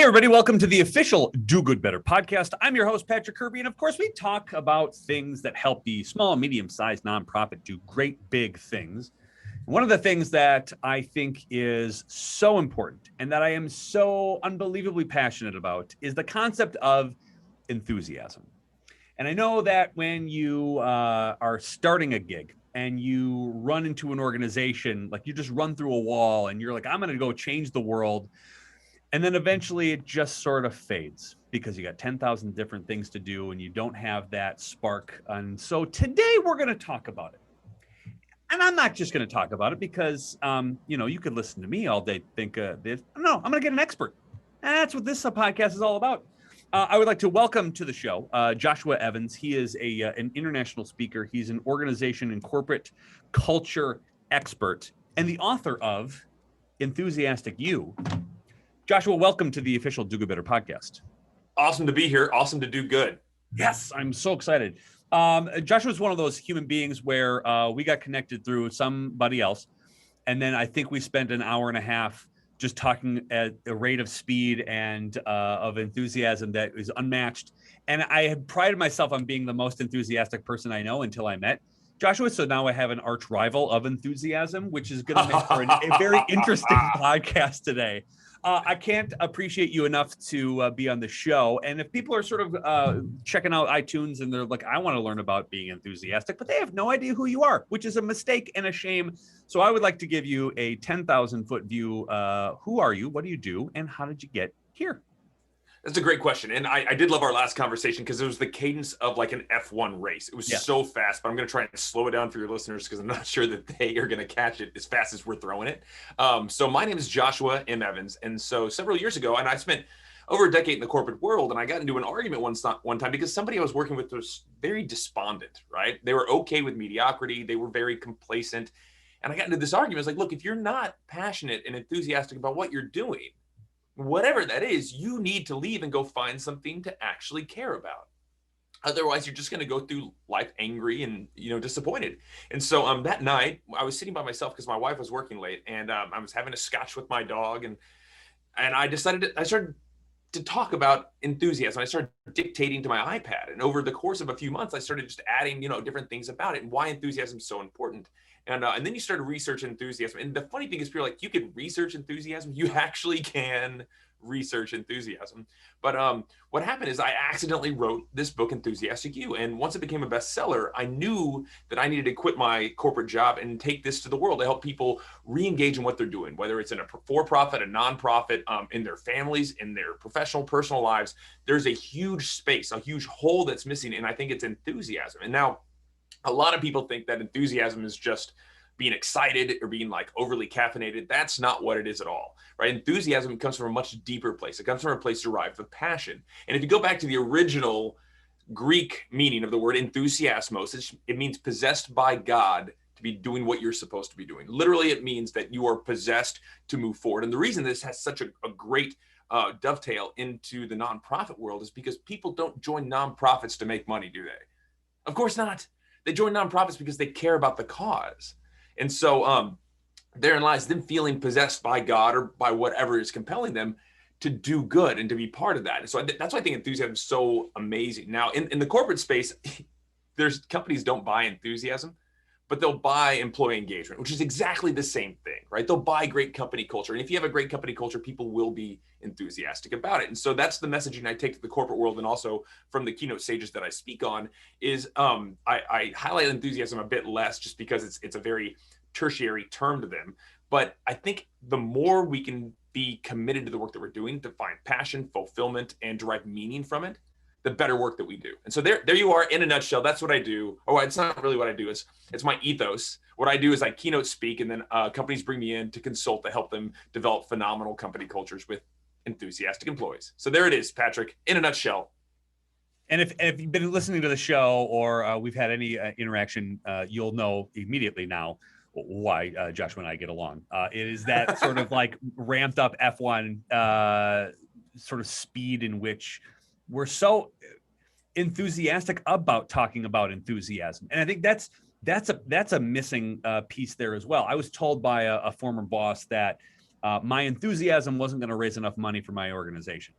Hey, everybody, welcome to the official Do Good Better podcast. I'm your host, Patrick Kirby, and of course, we talk about things that help the small and medium-sized nonprofit do great big things. One of the things that I think is so important and that I am so unbelievably passionate about is the concept of enthusiasm. And I know that when you are starting a gig and you run into an organization, like you just run through a wall and you're like, I'm going to go change the world. And then eventually it just sort of fades because you got 10,000 different things to do and you don't have that spark. And so today we're going to talk about it. And I'm not just going to talk about it because, you could listen to me all day, think this. No, I'm going to get an expert. And that's what this podcast is all about. I would like to welcome to the show Joshua Evans. He is an international speaker. He's an organization and corporate culture expert and the author of Enthusiastic You. Joshua, welcome to the official Do Good Better podcast. Awesome to be here. Awesome to do good. Yes, I'm so excited. Joshua is one of those human beings where we got connected through somebody else. And then I think we spent an hour and a half just talking at a rate of speed and of enthusiasm that is unmatched. And I had prided myself on being the most enthusiastic person I know until I met Joshua. So now I have an arch rival of enthusiasm, which is going to make for a very interesting podcast today. I can't appreciate you enough to be on the show. And if people are sort of checking out iTunes and they're like, I want to learn about being enthusiastic, but they have no idea who you are, which is a mistake and a shame. So I would like to give you a 10,000 foot view. Who are you? What do you do? And how did you get here? That's a great question. And I did love our last conversation because it was the cadence of like an F1 race. It was so fast, but I'm going to try and slow it down for your listeners because I'm not sure that they are going to catch it as fast as we're throwing it. So my name is Joshua M. Evans. And so several years ago, and I spent over a decade in the corporate world, and I got into an argument one time because somebody I was working with was very despondent, right? They were okay with mediocrity. They were very complacent. And I got into this argument. I was like, look, if you're not passionate and enthusiastic about what you're doing, whatever that is, you need to leave and go find something to actually care about. Otherwise, you're just going to go through life angry and, disappointed. And so that night, I was sitting by myself because my wife was working late, and I was having a scotch with my dog, and I started to talk about enthusiasm. I started dictating to my iPad, and over the course of a few months, I started just adding, different things about it and why enthusiasm is so important. And then you started researching enthusiasm. And the funny thing is, people are like, you can research enthusiasm. You actually can research enthusiasm. But what happened is I accidentally wrote this book, Enthusiastic You. And once it became a bestseller, I knew that I needed to quit my corporate job and take this to the world to help people re-engage in what they're doing, whether it's in a for-profit, a nonprofit, in their families, in their professional, personal lives. There's a huge space, a huge hole that's missing. And I think it's enthusiasm. And now, a lot of people think that enthusiasm is just being excited or being like overly caffeinated. That's not what it is at all, right? Enthusiasm comes from a much deeper place. It comes from a place derived from passion. And if you go back to the original Greek meaning of the word enthusiasmos, it means possessed by God to be doing what you're supposed to be doing. Literally, it means that you are possessed to move forward. And the reason this has such a great dovetail into the nonprofit world is because people don't join nonprofits to make money, do they? Of course not. They join nonprofits because they care about the cause. And so therein lies them feeling possessed by God or by whatever is compelling them to do good and to be part of that. And so that's why I think enthusiasm is so amazing. Now, in the corporate space, there's companies don't buy enthusiasm, but they'll buy employee engagement, which is exactly the same thing, right? They'll buy great company culture. And if you have a great company culture, people will be enthusiastic about it. And so that's the messaging I take to the corporate world, and also from the keynote stages that I speak on is I highlight enthusiasm a bit less just because it's a very tertiary term to them. But I think the more we can be committed to the work that we're doing to find passion, fulfillment, and derive meaning from it, the better work that we do. And so there you are in a nutshell. That's what I do. Oh, it's not really what I do. It's my ethos. What I do is I keynote speak, and then companies bring me in to consult to help them develop phenomenal company cultures with enthusiastic employees. So there it is, Patrick, in a nutshell. And if you've been listening to the show or we've had any interaction, you'll know immediately now why Joshua and I get along. It is that sort of like ramped up F1 sort of speed in which we're so enthusiastic about talking about enthusiasm. And I think that's a missing piece there as well. I was told by a former boss that My enthusiasm wasn't going to raise enough money for my organization.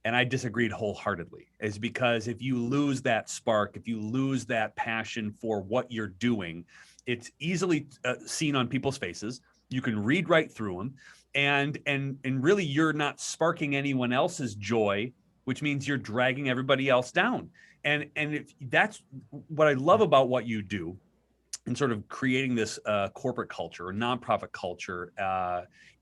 And I disagreed wholeheartedly, is because if you lose that spark, if you lose that passion for what you're doing, it's easily seen on people's faces. You can read right through them, and really you're not sparking anyone else's joy, which means you're dragging everybody else down. And if that's what I love about what you do, and sort of creating this corporate culture or nonprofit culture,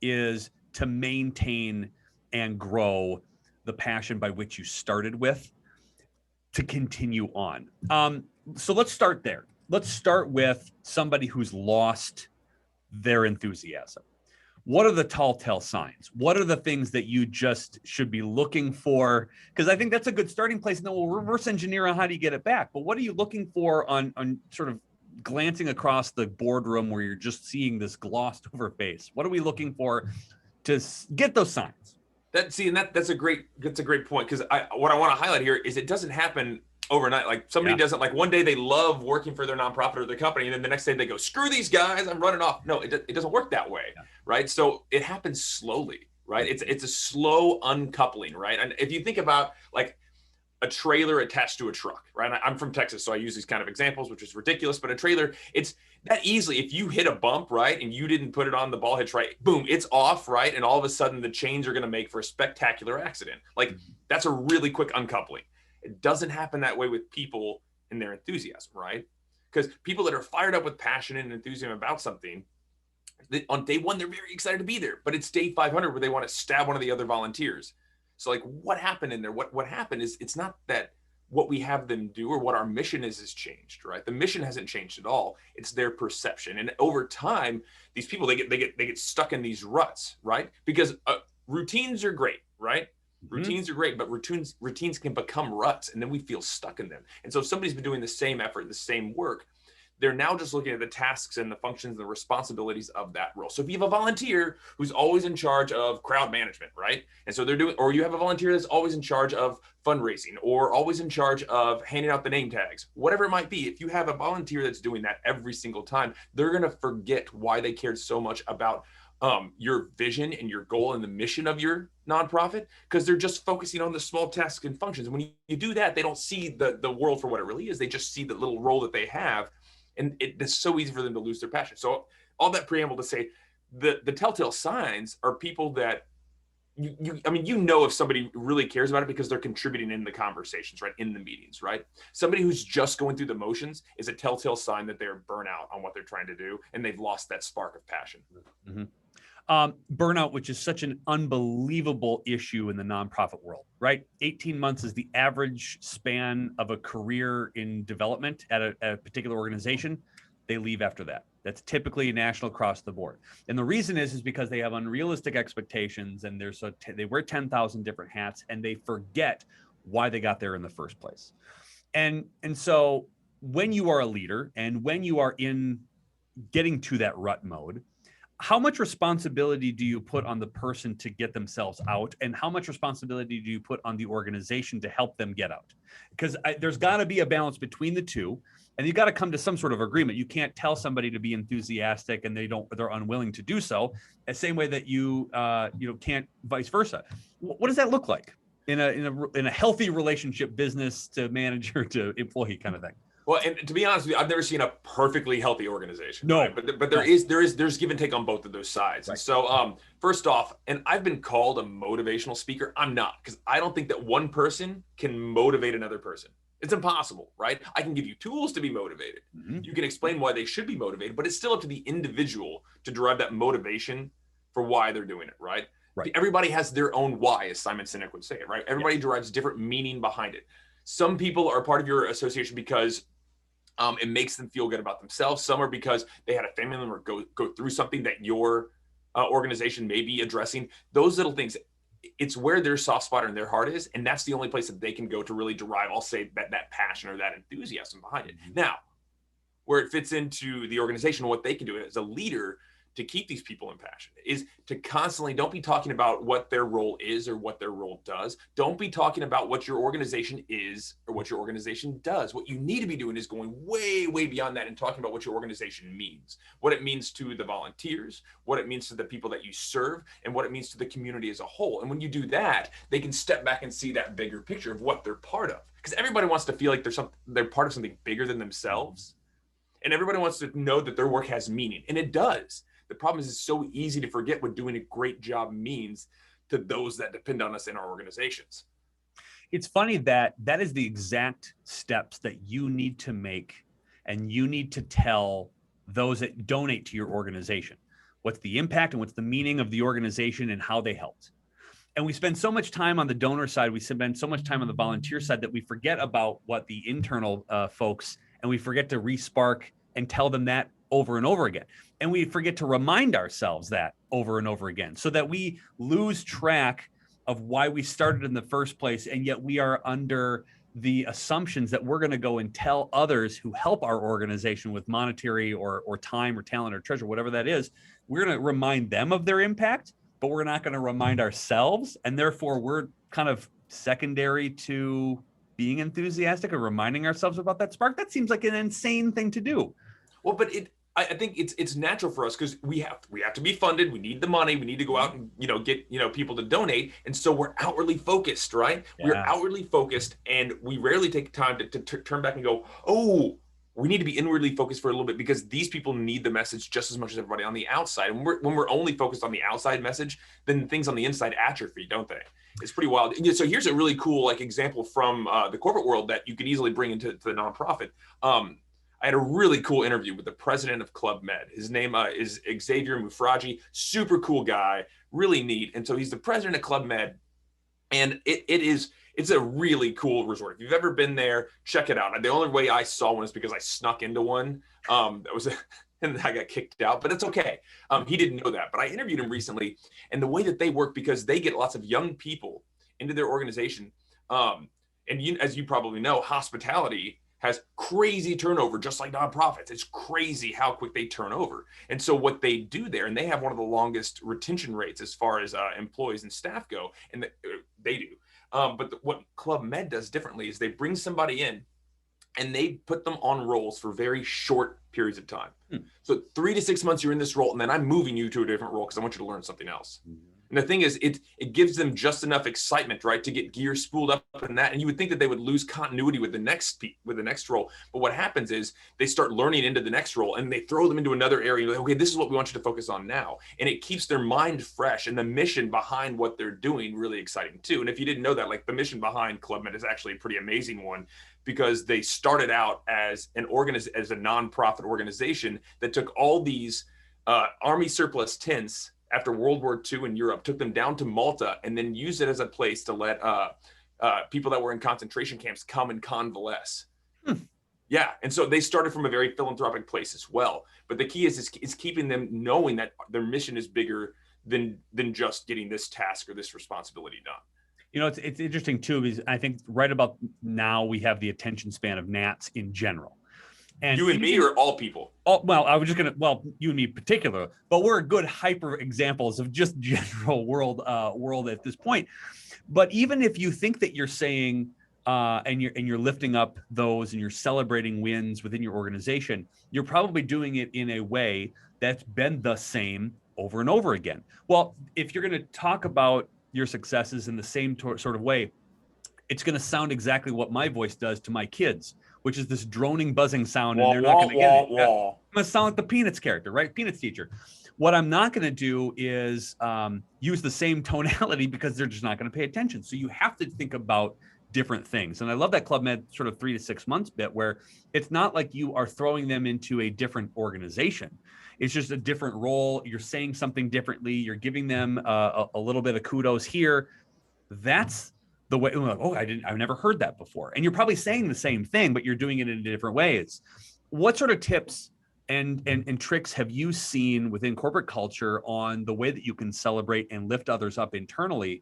is to maintain and grow the passion by which you started with, to continue on. So let's start there. Let's start with somebody who's lost their enthusiasm. What are the telltale signs? What are the things that you just should be looking for? Because I think that's a good starting place. And then we'll reverse engineer on how do you get it back. But what are you looking for on sort of glancing across the boardroom where you're just seeing this glossed over face? What are we looking for to get those signs? That's a great point, because what I want to highlight here is it doesn't happen overnight. Like somebody doesn't, like one day they love working for their nonprofit or their company, and then the next day they go, screw these guys, I'm running off. No, it doesn't work that way, right? So it happens slowly, right? It's a slow uncoupling, right? And if you think about like a trailer attached to a truck, right? I'm from Texas, so I use these kind of examples, which is ridiculous, but a trailer, it's that easily, if you hit a bump, right, and you didn't put it on the ball hitch right, boom, it's off, right? And all of a sudden the chains are going to make for a spectacular accident. Like that's a really quick uncoupling. It doesn't happen that way with people and their enthusiasm, right? Because people that are fired up with passion and enthusiasm about something, on day one, they're very excited to be there, but it's day 500 where they want to stab one of the other volunteers. So like what happened in there? What happened is, it's not that what we have them do or what our mission is changed, right? The mission hasn't changed at all. It's their perception. And over time, these people, they get stuck in these ruts, right? Because routines are great, right? Routines are great, but routines can become ruts, and then we feel stuck in them. And so if somebody's been doing the same effort, the same work, they're now just looking at the tasks and the functions and the responsibilities of that role. So if you have a volunteer who's always in charge of crowd management, right? And so they're doing, or you have a volunteer that's always in charge of fundraising, or always in charge of handing out the name tags, whatever it might be. If you have a volunteer that's doing that every single time, they're going to forget why they cared so much about your vision and your goal and the mission of your nonprofit, because they're just focusing on the small tasks and functions. And when you do that, they don't see the world for what it really is. They just see the little role that they have. And it's so easy for them to lose their passion. So all that preamble to say, the telltale signs are people that you know if somebody really cares about it because they're contributing in the conversations, right? In the meetings, right? Somebody who's just going through the motions is a telltale sign that they're burnt out on what they're trying to do, and they've lost that spark of passion. Burnout, which is such an unbelievable issue in the nonprofit world, right? 18 months is the average span of a career in development at a particular organization. They leave after that. That's typically national across the board. And the reason is because they have unrealistic expectations, and they wear 10,000 different hats, and they forget why they got there in the first place. And so when you are a leader and when you are in getting to that rut mode, how much responsibility do you put on the person to get themselves out? And how much responsibility do you put on the organization to help them get out? Because there's got to be a balance between the two, and you got to come to some sort of agreement. You can't tell somebody to be enthusiastic and they're unwilling to do so, the same way that you can't vice versa. What does that look like in a healthy relationship, business to manager to employee kind of thing? Well, and to be honest with you, I've never seen a perfectly healthy organization. No, right? But there's give and take on both of those sides. Right. And so first off, and I've been called a motivational speaker. I'm not, because I don't think that one person can motivate another person. It's impossible, right? I can give you tools to be motivated. You can explain why they should be motivated, but it's still up to the individual to derive that motivation for why they're doing it, right? Everybody has their own why, as Simon Sinek would say, right? Everybody derives different meaning behind it. Some people are part of your association because it makes them feel good about themselves. Some are because they had a family member go through something that your organization may be addressing. Those little things, it's where their soft spot in their heart is, and that's the only place that they can go to really derive, I'll say, that passion or that enthusiasm behind it. Now, where it fits into the organization, what they can do as a leader to keep these people impassioned is to constantly don't be talking about what their role is or what their role does. Don't be talking about what your organization is or what your organization does. What you need to be doing is going way, way beyond that and talking about what your organization means, what it means to the volunteers, what it means to the people that you serve, and what it means to the community as a whole. And when you do that, they can step back and see that bigger picture of what they're part of. Because everybody wants to feel like they're part of something bigger than themselves. And everybody wants to know that their work has meaning. And it does. The problem is it's so easy to forget what doing a great job means to those that depend on us in our organizations. It's funny that that is the exact steps that you need to make, and you need to tell those that donate to your organization. What's the impact and what's the meaning of the organization and how they helped. And we spend so much time on the donor side, we spend so much time on the volunteer side that we forget about what the internal folks, and we forget to re-spark and tell them that over and over again. And we forget to remind ourselves that over and over again, so that we lose track of why we started in the first place. And yet we are under the assumptions that we're going to go and tell others who help our organization with monetary or time or talent or treasure, whatever that is. We're going to remind them of their impact, but we're not going to remind ourselves. And therefore we're kind of secondary to being enthusiastic or reminding ourselves about that spark. That seems like an insane thing to do. Well, but I think it's natural for us because we have to be funded. We need the money. We need to go out and get people to donate. And so we're outwardly focused, right? Yeah. We're outwardly focused, and we rarely take time to turn back and go, oh, we need to be inwardly focused for a little bit, because these people need the message just as much as everybody on the outside. And when we're only focused on the outside message, then things on the inside atrophy, don't they? It's pretty wild. So here's a really cool example from the corporate world that you could easily bring into the nonprofit. I had a really cool interview with the president of Club Med. His name is Xavier Mufraji. Super cool guy, really neat. And so he's the president of Club Med, and it's a really cool resort. If you've ever been there, check it out. The only way I saw one is because I snuck into one. And I got kicked out, but it's okay. He didn't know that, but I interviewed him recently, and the way that they work, because they get lots of young people into their organization. As you probably know, hospitality has crazy turnover, just like nonprofits. It's crazy how quick they turn over. And so what they do there, and they have one of the longest retention rates as far as employees and staff go, and they do. But what Club Med does differently is they bring somebody in and they put them on roles for very short periods of time. So 3 to 6 months you're in this role, and then I'm moving you to a different role because I want you to learn something else. And the thing is, it gives them just enough excitement, right, to get gears spooled up in that. And you would think that they would lose continuity with the next role. But what happens is they start learning into the next role, and they throw them into another area. Like, okay, this is what we want you to focus on now. And it keeps their mind fresh, and the mission behind what they're doing really exciting too. And if you didn't know that, the mission behind Club Med is actually a pretty amazing one, because they started out as a nonprofit organization that took all these army surplus tents after World War II in Europe, took them down to Malta, and then used it as a place to let people that were in concentration camps come and convalesce. Yeah, and so they started from a very philanthropic place as well. But the key is keeping them knowing that their mission is bigger than just getting this task or this responsibility done. It's interesting too, because I think right about now we have the attention span of gnats in general. And you and me, or all people? Well, I was just you and me in particular, but we're good hyper examples of just general world at this point. But even if you think that you're saying and you're lifting up those and you're celebrating wins within your organization, you're probably doing it in a way that's been the same over and over again. Well, if you're going to talk about your successes in the same sort of way, it's going to sound exactly what my voice does to my kids, which is this droning, buzzing sound, and they're not going to get it. I'm going to sound like the Peanuts character, right? Peanuts teacher. What I'm not going to do is use the same tonality, because they're just not going to pay attention. So you have to think about different things. And I love that Club Med sort of 3 to 6 months bit, where it's not like you are throwing them into a different organization. It's just a different role. You're saying something differently. You're giving them a little bit of kudos here. That's the way. I've never heard that before. And you're probably saying the same thing, but you're doing it in different ways. What sort of tips and tricks have you seen within corporate culture on the way that you can celebrate and lift others up internally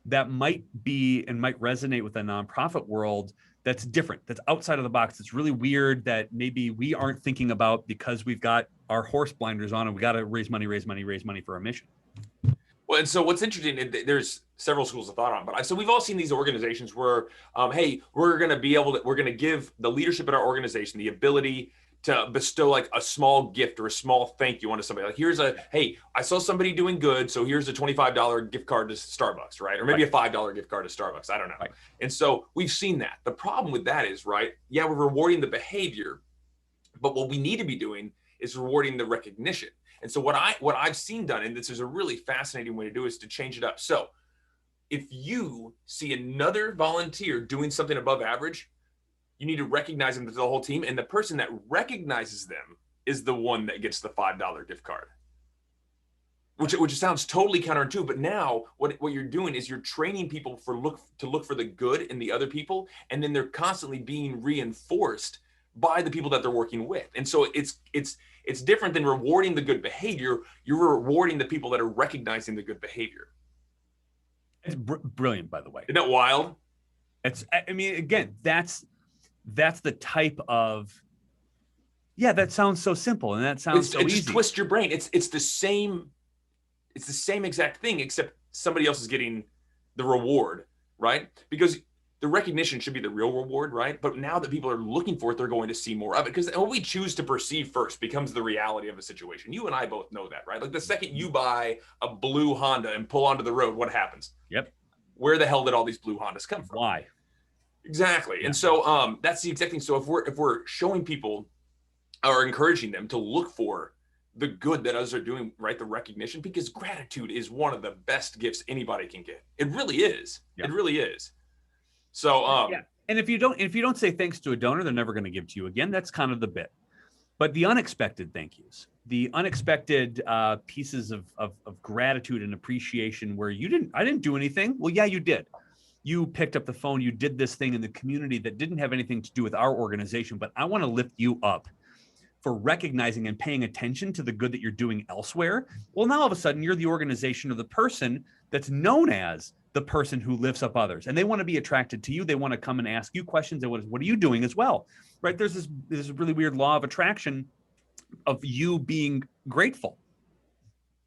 that might be and might resonate with the nonprofit world, that's different, that's outside of the box, that's really weird, that maybe we aren't thinking about because we've got our horse blinders on and we got to raise money for our mission. Well, and so what's interesting, there's several schools of thought on, but so we've all seen these organizations where, hey, we're going to give the leadership at our organization the ability to bestow like a small gift or a small thank you onto somebody. Like hey, I saw somebody doing good, so here's a $25 gift card to Starbucks, right? Or maybe a $5 gift card to Starbucks, I don't know. Right. And so we've seen that. The problem with that is, right, yeah, we're rewarding the behavior, but what we need to be doing is rewarding the recognition. And so what I've seen done, and this is a really fascinating way to do, is to change it up. So if you see another volunteer doing something above average, you need to recognize them to the whole team. And the person that recognizes them is the one that gets the $5 gift card, which sounds totally counterintuitive. But now what you're doing is you're training people to look for the good in the other people. And then they're constantly being reinforced by the people that they're working with. And so it's different than rewarding the good behavior. You're rewarding the people that are recognizing the good behavior. It's brilliant, by the way. Isn't that wild? I mean, again, that's the type of, that sounds so simple and that sounds so easy. Just twist your brain. It's the same exact thing, except somebody else is getting the reward, right? Because the recognition should be the real reward, right? But now that people are looking for it, they're going to see more of it, because what we choose to perceive first becomes the reality of a situation. You and I both know that, right? Like the second you buy a blue Honda and pull onto the road, what happens? Yep. Where the hell did all these blue Hondas come from? Why? Exactly. Yeah. And so that's the exact thing. So if we're showing people or encouraging them to look for the good that others are doing, right? The recognition, because gratitude is one of the best gifts anybody can get. It really is. Yeah. It really is. So, and if you don't say thanks to a donor, they're never going to give to you again. That's kind of the bit. But the unexpected thank yous, the unexpected pieces of gratitude and appreciation where I didn't do anything. Well, yeah, you did. You picked up the phone. You did this thing in the community that didn't have anything to do with our organization, but I want to lift you up for recognizing and paying attention to the good that you're doing elsewhere. Well, now all of a sudden you're the organization of the person that's known as the person who lifts up others, and they want to be attracted to you. They want to come and ask you questions. And what are you doing as well, right? There's this really weird law of attraction of you being grateful.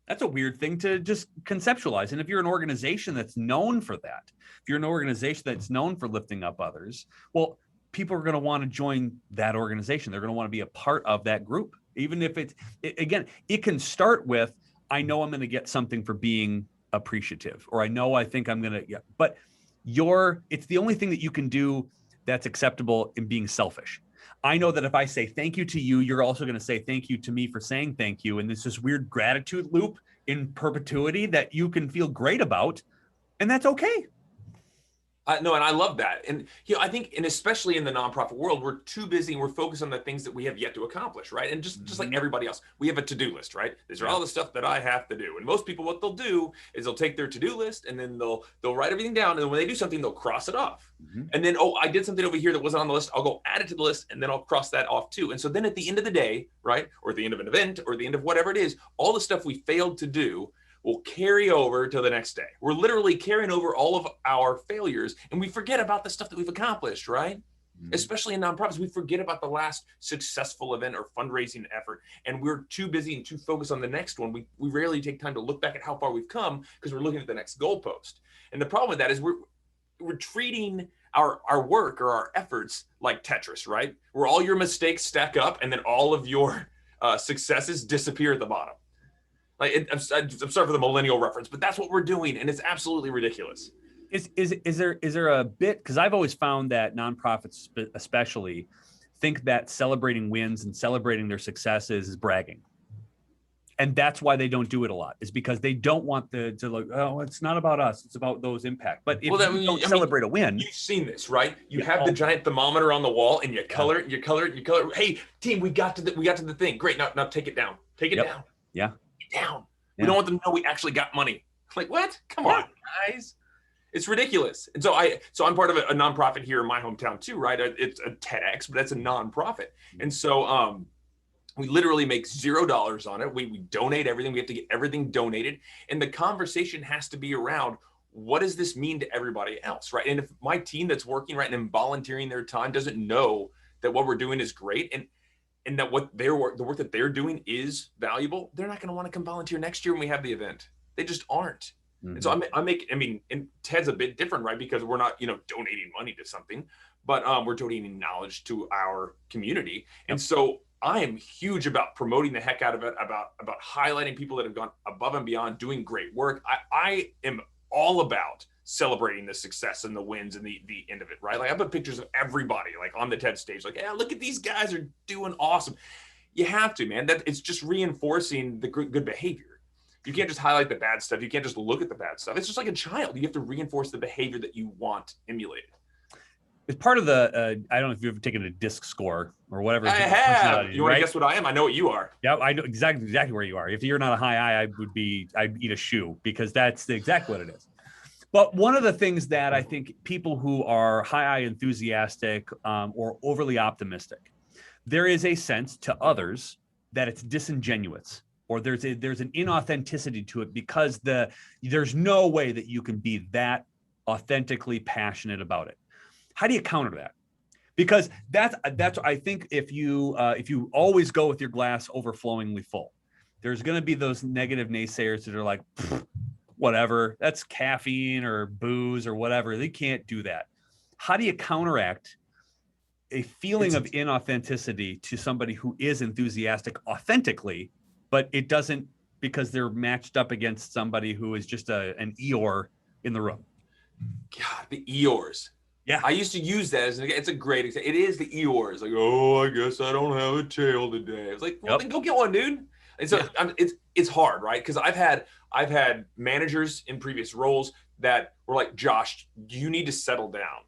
That's a weird thing to just conceptualize. And if you're an organization that's known for that, if you're an organization that's known for lifting up others, well, people are going to want to join that organization. They're going to want to be a part of that group. Even if it can start with, I know I'm going to get something for being appreciative, or I think I'm going to, but it's the only thing that you can do that's acceptable in being selfish. I know that if I say thank you to you, you're also going to say thank you to me for saying thank you. And it's this weird gratitude loop in perpetuity that you can feel great about. And that's okay. No, and I love that. And I think, and especially in the nonprofit world, we're too busy and we're focused on the things that we have yet to accomplish, right? And just like everybody else, we have a to-do list, right? These are all the stuff that I have to do. And most people, what they'll do is they'll take their to-do list and then they'll write everything down. And then when they do something, they'll cross it off. And then, I did something over here that wasn't on the list. I'll go add it to the list and then I'll cross that off too. And so then at the end of the day, right? Or at the end of an event or the end of whatever it is, all the stuff we failed to do will carry over to the next day. We're literally carrying over all of our failures and we forget about the stuff that we've accomplished, right? Especially in nonprofits, we forget about the last successful event or fundraising effort. And we're too busy and too focused on the next one. We rarely take time to look back at how far we've come because we're looking at the next goalpost. And the problem with that is we're treating our work or our efforts like Tetris, right? Where all your mistakes stack up and then all of your successes disappear at the bottom. Like I'm sorry for the millennial reference, but that's what we're doing, and it's absolutely ridiculous. Is there a bit, because I've always found that nonprofits especially think that celebrating wins and celebrating their successes is bragging, and that's why they don't do it a lot. Is because they don't want it's not about us, it's about those impact. But if you don't celebrate a win, you've seen this, right? You have the giant thermometer on the wall, and you color it, you color it, you color it. Hey, team, we got to the thing. Great, now take it down. Take it down. Yeah. Down. We don't want them to know we actually got money. Like, what? Come on, guys. It's ridiculous. And so I'm part of a nonprofit here in my hometown too, right? It's a TEDx, but that's a nonprofit. And so we literally make $0 on it. We donate everything. We have to get everything donated. And the conversation has to be around, what does this mean to everybody else, right? And if my team that's working right and volunteering their time doesn't know that what we're doing is great, and and that the work that they're doing is valuable, they're not going to want to come volunteer next year when we have the event. They just aren't. And so and TED's a bit different, right? Because we're not, donating money to something, but we're donating knowledge to our community. And so I am huge about promoting the heck out of it, about highlighting people that have gone above and beyond, doing great work. I am all about celebrating the success and the wins and the end of it, right? Like I put pictures of everybody like on the TED stage, like, yeah, look at these guys are doing awesome. You have to, man. That it's just reinforcing the good behavior. You can't just highlight the bad stuff. You can't just look at the bad stuff. It's just like a child. You have to reinforce the behavior that you want emulated. It's part of the, I don't know if you've ever taken a DISC score or whatever. I have. You want to guess what I am? I know what you are. Yeah, I know exactly where you are. If you're not a high I, I'd eat a shoe, because that's exactly what it is. But one of the things that I think people who are high I enthusiastic or overly optimistic, there is a sense to others that it's disingenuous, or there's an inauthenticity to it, because there's no way that you can be that authentically passionate about it. How do you counter that? Because that's I think if you always go with your glass overflowingly full, there's going to be those negative naysayers that are like, whatever, that's caffeine or booze or whatever. They can't do that. How do you counteract a feeling of inauthenticity to somebody who is enthusiastic authentically, but it doesn't, because they're matched up against somebody who is just an Eeyore in the room? God, the Eeyores. Yeah. I used to use that it's a great example. It is the Eeyores. Like, oh, I guess I don't have a tail today. It's like, well, then go get one, dude. And so it's hard, right? Because I've had managers in previous roles that were like, Josh, you need to settle down,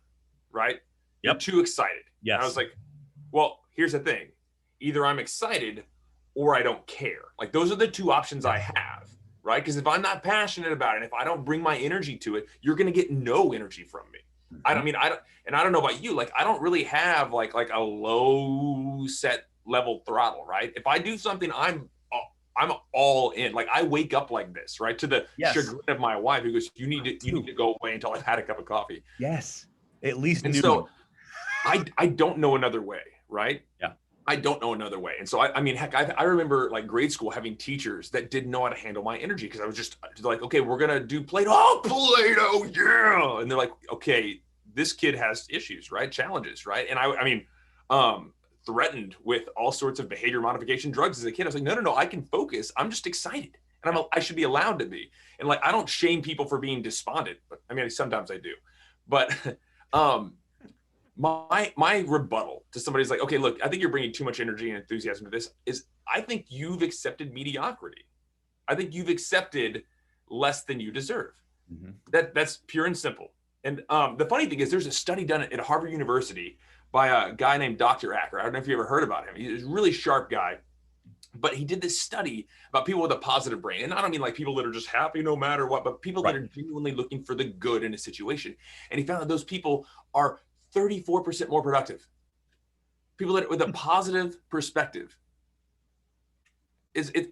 right? You're too excited. Yes. And I was like, well, here's the thing. Either I'm excited or I don't care. Like, those are the two options I have, right? Because if I'm not passionate about it, if I don't bring my energy to it, you're going to get no energy from me. I don't know about you. Like, I don't really have like a low set level throttle, right? If I do something, I'm all in. Like, I wake up like this, right? To the chagrin of my wife, who goes, you need to go away until I've had a cup of coffee. Yes. At least. And so I don't know another way, right? Yeah. I don't know another way. And so I remember like grade school having teachers that didn't know how to handle my energy, because I was just like, okay, we're going to do Play-Doh. Oh, Play-Doh, yeah. And they're like, okay, this kid has issues, right? Challenges, right? And I threatened with all sorts of behavior modification drugs as a kid. I was like, no, I can focus. I'm just excited. And I should be allowed to be. And like, I don't shame people for being despondent, but sometimes I do. But my rebuttal to somebody's like, okay, look, I think you're bringing too much energy and enthusiasm to this, is I think you've accepted mediocrity. I think you've accepted less than you deserve. Mm-hmm. That's pure and simple. And the funny thing is, there's a study done at Harvard University by a guy named Dr. Acker. I don't know if you ever heard about him. He's a really sharp guy, but he did this study about people with a positive brain. And I don't mean like people that are just happy no matter what, but people that are genuinely looking for the good in a situation. And he found that those people are 34% more productive. People that with a positive perspective,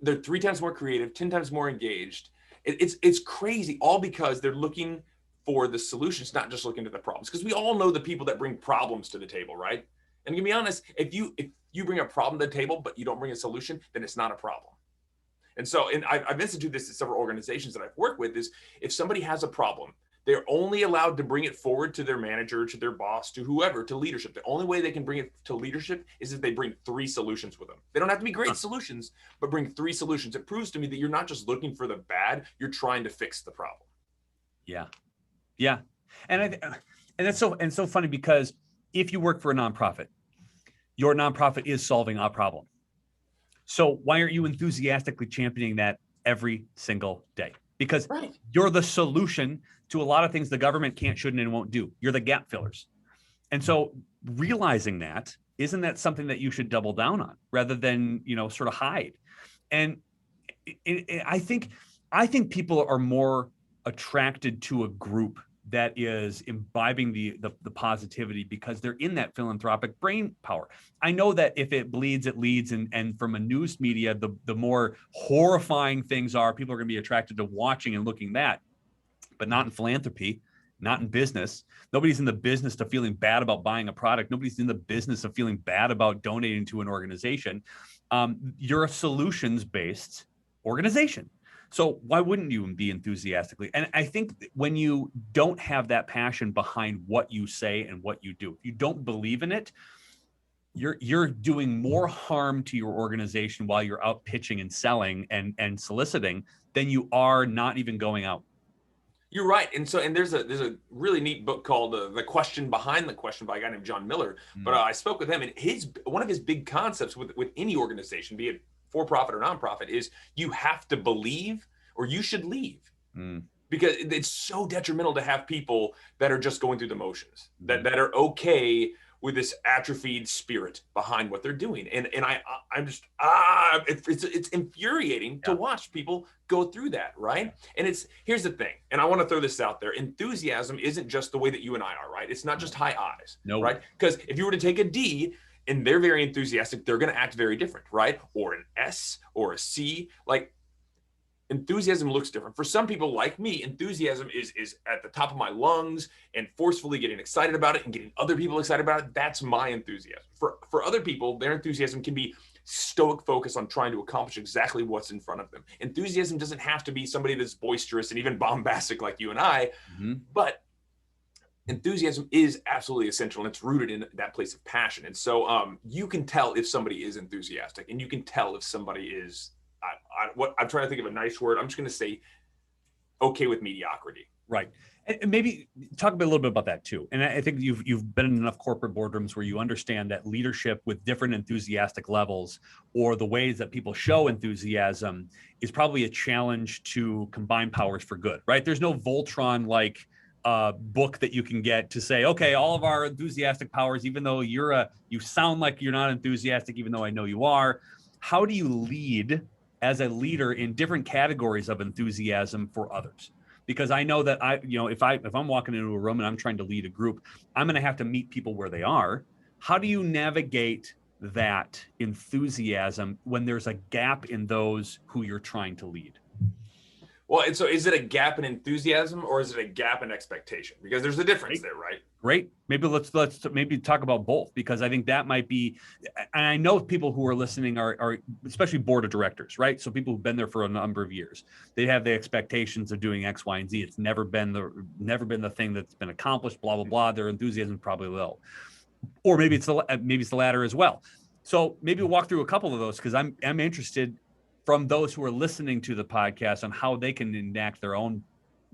they're 3 times more creative, 10 times more engaged. It's crazy, all because they're looking for the solutions, not just looking at the problems. Because we all know the people that bring problems to the table, right? And to be honest, if you bring a problem to the table, but you don't bring a solution, then it's not a problem. And so, I've instituted this at several organizations that I've worked with, is if somebody has a problem, they're only allowed to bring it forward to their manager, to their boss, to whoever, to leadership. The only way they can bring it to leadership is if they bring 3 solutions with them. They don't have to be great solutions, but bring 3 solutions. It proves to me that you're not just looking for the bad, you're trying to fix the problem. Yeah. Yeah. And that's so funny, because if you work for a nonprofit, your nonprofit is solving a problem. So why aren't you enthusiastically championing that every single day? Because you're the solution to a lot of things the government can't, shouldn't, and won't do. You're the gap fillers. And so realizing that, isn't that something that you should double down on rather than, sort of hide? And I think people are more attracted to a group that is imbibing the positivity, because they're in that philanthropic brain power. I know that if it bleeds, it leads. And from a news media, the more horrifying things are, people are going to be attracted to watching and looking that, but not in philanthropy. not in business. Nobody's in the business of feeling bad about buying a product. Nobody's in the business of feeling bad about donating to an organization. You're a solutions-based organization. So why wouldn't you be enthusiastically? And I think when you don't have that passion behind what you say and what you do, if you don't believe in it, you're doing more harm to your organization while you're out pitching and selling and soliciting than you are not even going out. You're right. And there's a really neat book called The Question Behind the Question by a guy named John Miller. But I spoke with him, and one of his big concepts with any organization, be it for-profit or nonprofit, is you have to believe or you should leave. Because it's so detrimental to have people that are just going through the motions, that are okay with this atrophied spirit behind what they're doing. And I'm just, it's infuriating to watch people go through that, right? And here's the thing, and I want to throw this out there. Enthusiasm isn't just the way that you and I are, right? It's not just high I's, right? Because if you were to take a D and they're very enthusiastic, they're going to act very different, right? Or an S or a C, like, enthusiasm looks different. For some people like me, enthusiasm is at the top of my lungs and forcefully getting excited about it and getting other people excited about it. That's my enthusiasm. For other people, their enthusiasm can be stoic focus on trying to accomplish exactly what's in front of them. Enthusiasm doesn't have to be somebody that's boisterous and even bombastic like you and I, but enthusiasm is absolutely essential, and it's rooted in that place of passion. And so you can tell if somebody is enthusiastic, and you can tell if somebody is what I'm trying to think of a nice word. I'm just going to say okay with mediocrity. Right. And maybe talk a little bit about that too. And I think you've been in enough corporate boardrooms where you understand that leadership with different enthusiastic levels, or the ways that people show enthusiasm, is probably a challenge to combine powers for good, right? There's no Voltron-like book that you can get to say, okay, all of our enthusiastic powers, even though you sound like you're not enthusiastic, even though I know you are. How do you lead as a leader in different categories of enthusiasm for others? Because I know that if I'm walking into a room and I'm trying to lead a group, I'm going to have to meet people where they are. How do you navigate that enthusiasm when there's a gap in those who you're trying to lead? Well, and so is it a gap in enthusiasm, or is it a gap in expectation? Because there's a difference there, right? Great. Maybe let's maybe talk about both, because I think that might be, and I know people who are listening are especially board of directors, right? So people who've been there for a number of years, they have the expectations of doing X, Y, and Z. It's never been the thing that's been accomplished, blah, blah, blah. Their enthusiasm is probably low. Or maybe it's the latter as well. So maybe we'll walk through a couple of those, because I'm interested from those who are listening to the podcast on how they can enact their own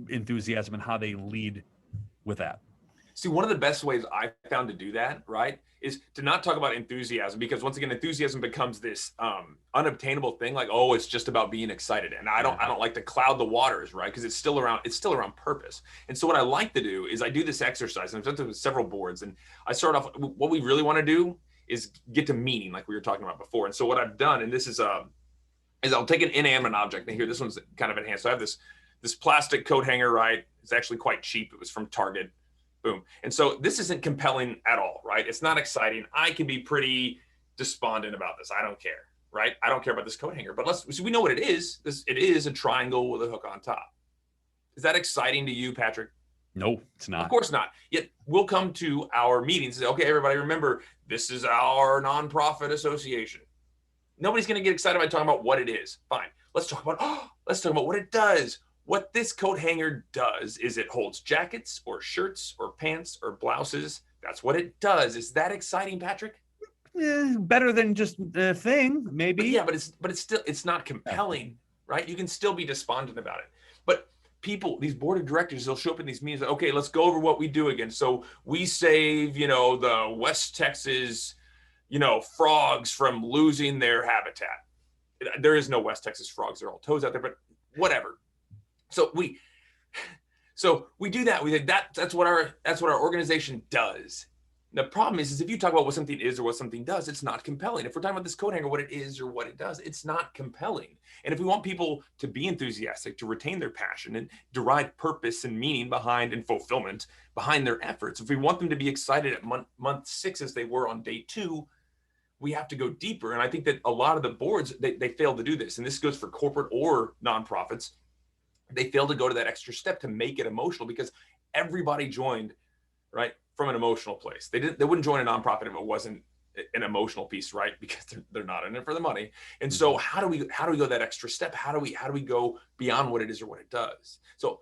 enthusiasm and how they lead with that. See, one of the best ways I found to do that, right, is to not talk about enthusiasm, because once again, enthusiasm becomes this unobtainable thing, like, oh, it's just about being excited. And I don't like to cloud the waters, right? Because it's still around purpose. And so what I like to do is I do this exercise, and I've done this with several boards, and I start off, what we really want to do is get to meaning, like we were talking about before. And so what I've done, and this is I'll take an inanimate object, and here, this one's kind of enhanced. So I have this plastic coat hanger, right? It's actually quite cheap. It was from Target. Boom. And so this isn't compelling at all, right? It's not exciting. I can be pretty despondent about this. I don't care, right? I don't care about this coat hanger, but so we know what it is. It is a triangle with a hook on top. Is that exciting to you, Patrick? No, it's not. Of course not. Yet we'll come to our meetings and say, okay, everybody, remember, this is our nonprofit association. Nobody's going to get excited by talking about what it is. Fine. Let's talk about what it does. What this coat hanger does is it holds jackets or shirts or pants or blouses. That's what it does. Is that exciting, Patrick? Better than just the thing, maybe. But it's not compelling, right? You can still be despondent about it. But people, these board of directors, they'll show up in these meetings. Like, okay, let's go over what we do again. So we save, the West Texas, frogs from losing their habitat. There is no West Texas frogs. They're all toads out there, but whatever. So we do that. We think that's what our organization does. The problem is if you talk about what something is or what something does, it's not compelling. If we're talking about this coat hanger, what it is or what it does, it's not compelling. And if we want people to be enthusiastic, to retain their passion and derive purpose and meaning behind and fulfillment behind their efforts, if we want them to be excited at month 6 as they were on day 2, we have to go deeper. And I think that a lot of the boards, they fail to do this. And this goes for corporate or nonprofits. They fail to go to that extra step to make it emotional, because everybody joined, right, from an emotional place. They wouldn't join a nonprofit if it wasn't an emotional piece, right? Because they're not in it for the money. And so how do we go that extra step? How do we go beyond what it is or what it does? So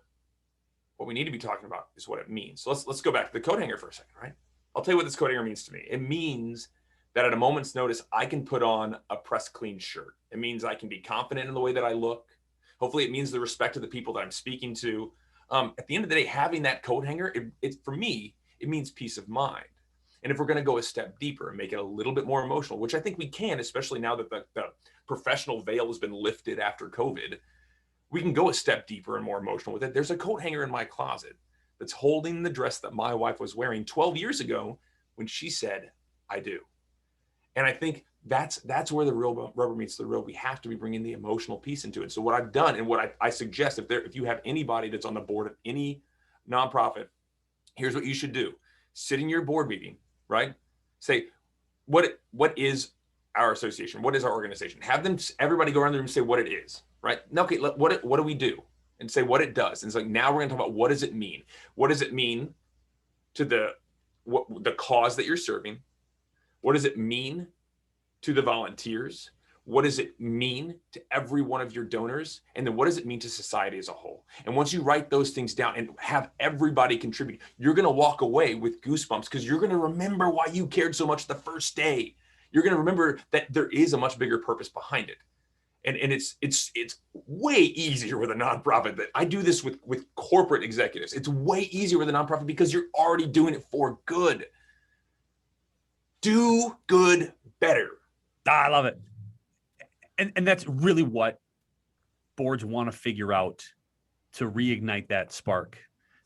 what we need to be talking about is what it means. So let's go back to the coat hanger for a second, right? I'll tell you what this coat hanger means to me. It means that at a moment's notice, I can put on a press clean shirt. It means I can be confident in the way that I look. Hopefully it means the respect of the people that I'm speaking to. At the end of the day, having that coat hanger, it for me, it means peace of mind. And if we're going to go a step deeper and make it a little bit more emotional, which I think we can, especially now that the professional veil has been lifted after COVID, we can go a step deeper and more emotional with it. There's a coat hanger in my closet that's holding the dress that my wife was wearing 12 years ago when she said, I do. And I think that's where the real rubber meets the road. We have to be bringing the emotional piece into it. So what I've done and what I suggest, if you have anybody that's on the board of any nonprofit, here's what you should do. Sit in your board meeting, right? Say, what is our association? What is our organization? Have everybody go around the room and say what it is, right? Now, okay, what do we do? And say what it does. And it's like, now we're gonna talk about what does it mean? What does it mean to the cause that you're serving? What does it mean to the volunteers? What does it mean to every one of your donors? And then what does it mean to society as a whole? And once you write those things down and have everybody contribute, you're gonna walk away with goosebumps because you're gonna remember why you cared so much the first day. You're gonna remember that there is a much bigger purpose behind it. And it's way easier with a nonprofit. That I do this with corporate executives. It's way easier with a nonprofit because you're already doing it for good. Do good better. I love it. And that's really what boards want to figure out to reignite that spark,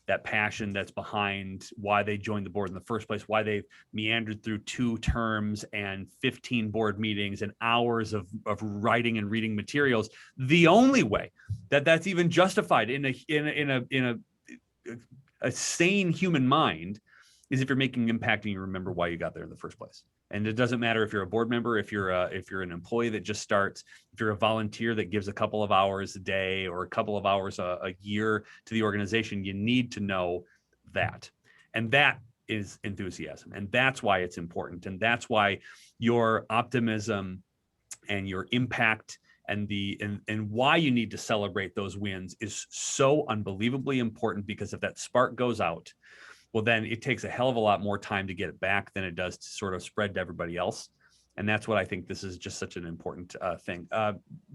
that passion that's behind why they joined the board in the first place, why they've meandered through 2 terms and 15 board meetings and hours of writing and reading materials. The only way that that's even justified in a sane human mind is if you're making an impact and you remember why you got there in the first place. And it doesn't matter if you're a board member, if you're an employee that just starts, if you're a volunteer that gives a couple of hours a day or a couple of hours a year to the organization, you need to know that. And that is enthusiasm. And that's why it's important. And that's why your optimism and your impact and why you need to celebrate those wins is so unbelievably important, because if that spark goes out, well, then it takes a hell of a lot more time to get it back than it does to sort of spread to everybody else. And that's what I think this is just such an important thing.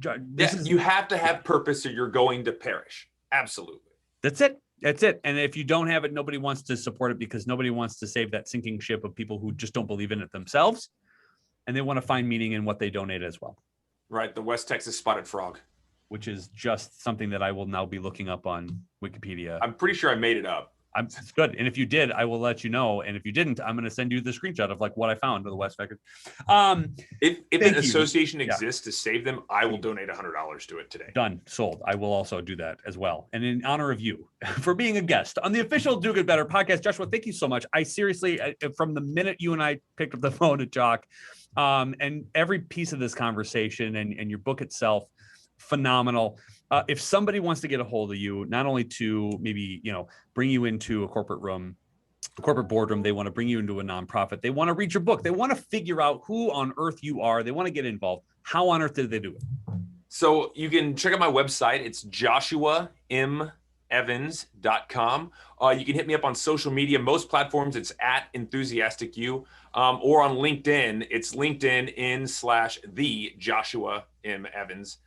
You have to have purpose or you're going to perish. Absolutely. That's it. That's it. And if you don't have it, nobody wants to support it because nobody wants to save that sinking ship of people who just don't believe in it themselves. And they want to find meaning in what they donate as well. Right. The West Texas spotted frog. Which is just something that I will now be looking up on Wikipedia. I'm pretty sure I made it up. It's good. And if you did, I will let you know. And if you didn't, I'm going to send you the screenshot of like what I found with the West Texas. If an association exists to save them, I will donate $100 to it today. Done. Sold. I will also do that as well. And in honor of you for being a guest on the official Do Good Better podcast, Joshua, thank you so much. I seriously, from the minute you and I picked up the phone to talk, and every piece of this conversation and your book itself, phenomenal. If somebody wants to get a hold of you, not only to maybe, bring you into a corporate boardroom, they want to bring you into a nonprofit, they want to read your book, they want to figure out who on earth you are, they want to get involved, how on earth did they do it? So you can check out my website. It's joshuamevans.com. You can hit me up on social media. Most platforms, it's @EnthusiasticU, or on LinkedIn. It's LinkedIn/the Joshua M. Evans.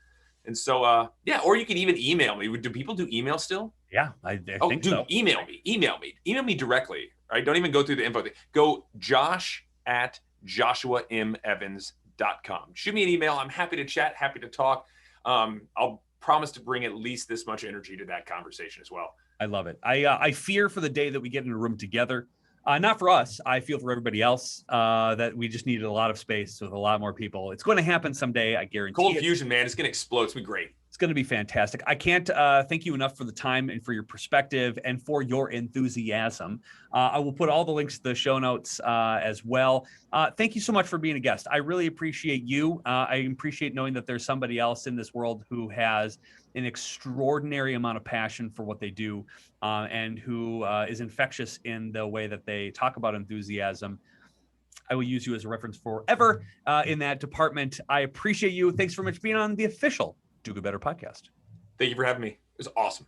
And so, or you can even email me. Do people do email still? Yeah, I think so. Email me directly. Right? Don't even go through the info thing. Go josh@joshuamevans.com. Shoot me an email. I'm happy to chat, happy to talk. I'll promise to bring at least this much energy to that conversation as well. I love it. I fear for the day that we get in a room together. Not for us. I feel for everybody else that we just needed a lot of space with a lot more people. It's going to happen someday. I guarantee Cold fusion, man. It's going to explode. It's going to be great. It's going to be fantastic. I can't thank you enough for the time and for your perspective and for your enthusiasm. I will put all the links to the show notes as well. Thank you so much for being a guest. I really appreciate you. I appreciate knowing that there's somebody else in this world who has an extraordinary amount of passion for what they do and who is infectious in the way that they talk about enthusiasm. I will use you as a reference forever in that department. I appreciate you. Thanks very much for being on the official Do Good Better podcast. Thank you for having me. It was awesome.